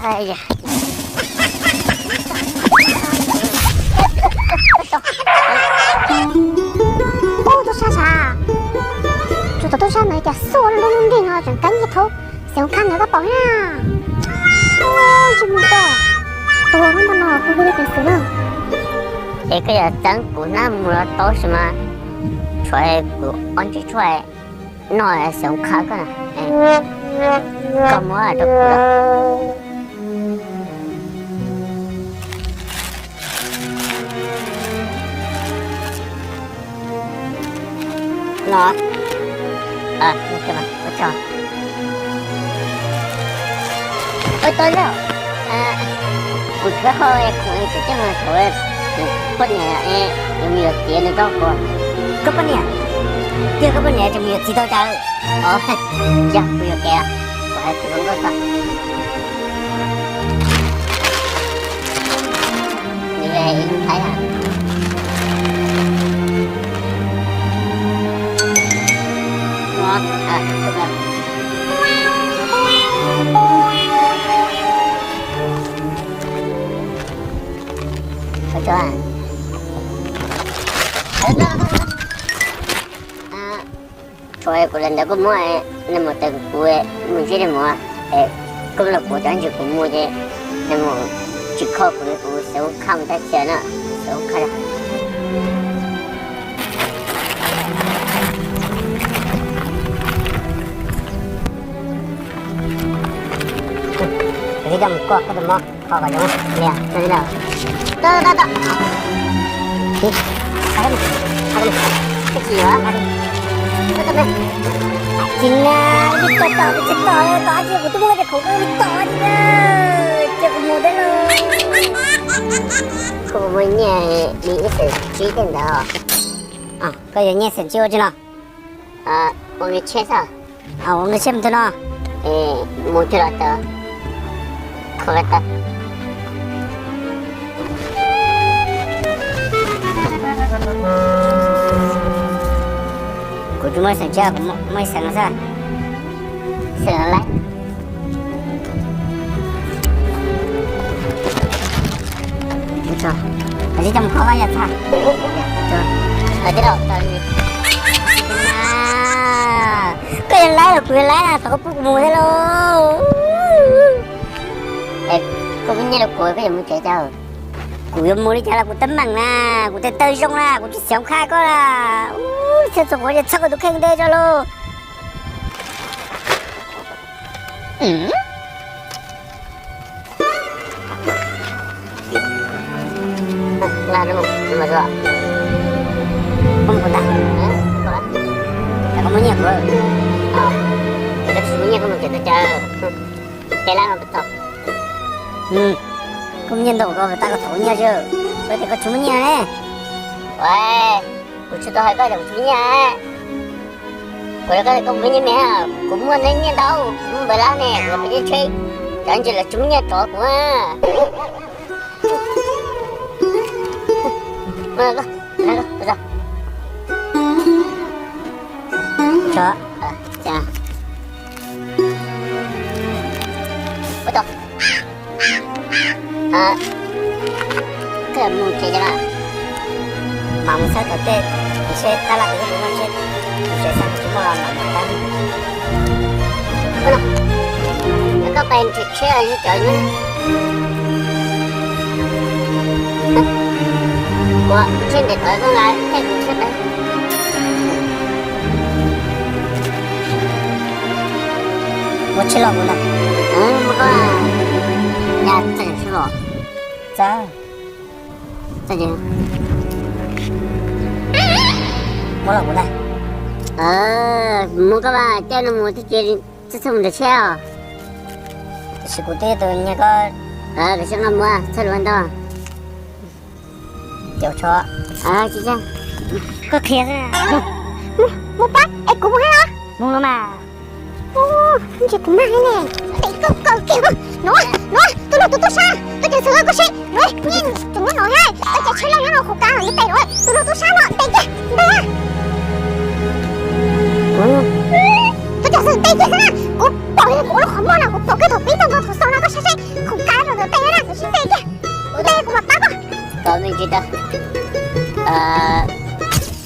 哎呀！哦，都啥啥？这都啥那点死我的龙龙顶啊，真赶紧头，先看那个保险啊！哦，这么多，多了呢，不给他死了。这个要咱姑娘木了到什么？出来不安全出来，那也先看看，哎，干嘛都不了。哪？啊，你干嘛？我找。我到了。我最后也可以直接嘛，稍微半年哎，有没有电的照顾？个半年，第二个半年就没有提到家了。哦，这样不要给了，我还只能够找。你来看呀。啊，这个。我说，出来过来那个么哎，那么大个锅哎，没觉得么哎，过了过段就过么的，那么就靠过来过手看不到钱了，手看了。这个么过个么，过个什么？怎么样？这里了。到，还这几啊？这怎么？今啊，你到了，大姐不多的口味大的，这个没得了。可我念你是几点的啊？啊，可有念是几点了？我们切上。啊，我们切不得了。没得了的，可了的。我这么生气，没生了噻，生了来。不错，那你怎么看呀？他，对，对了，到你。啊，个人来了，个人来了，他个不摸的喽。哎，我们你的锅个也没接到。我又没家了，我等忙啦，我在等上啦，我去想看过啦。这次我就这个都看得着喽。那怎么做？不打，好了，这个没念过啊，这个是念过没？这个叫，别让我不懂。今年都我打个头年就，我这个什么年嘞？喂，我知道还搞点什么年？我这个没年面啊，我们那年到，我没拉呢，我没去吹，咱这了什么年照顾啊？那个，不是，这，这样，不懂。这木这个忙啥都得，你说打那个什么去，你说啥什么忙的？不能，那个白去吃了就叫你。我现在头上来太不吃了。我吃了不了。不过，呀，这就吃了。再见。我老婆呢？没个吧，叫那么多钱，这是我们的钱啊。是古代的那个，这是俺们才轮到。吊车。啊，姐姐。个开着。我爸，哎，过不开了。弄了吗？哦，你这干嘛呢？哎，go，给我，挪，多啥？我这是个谁？挪，你怎么挪呀？我这车辆让我干了，你带挪，多啥呢？带给，带呀。这就是带给啥？我抱着过了好忙了，我抱个头背上头上那个谁？空干着的，带着烂子是谁的？我带给我打过。高人觉得，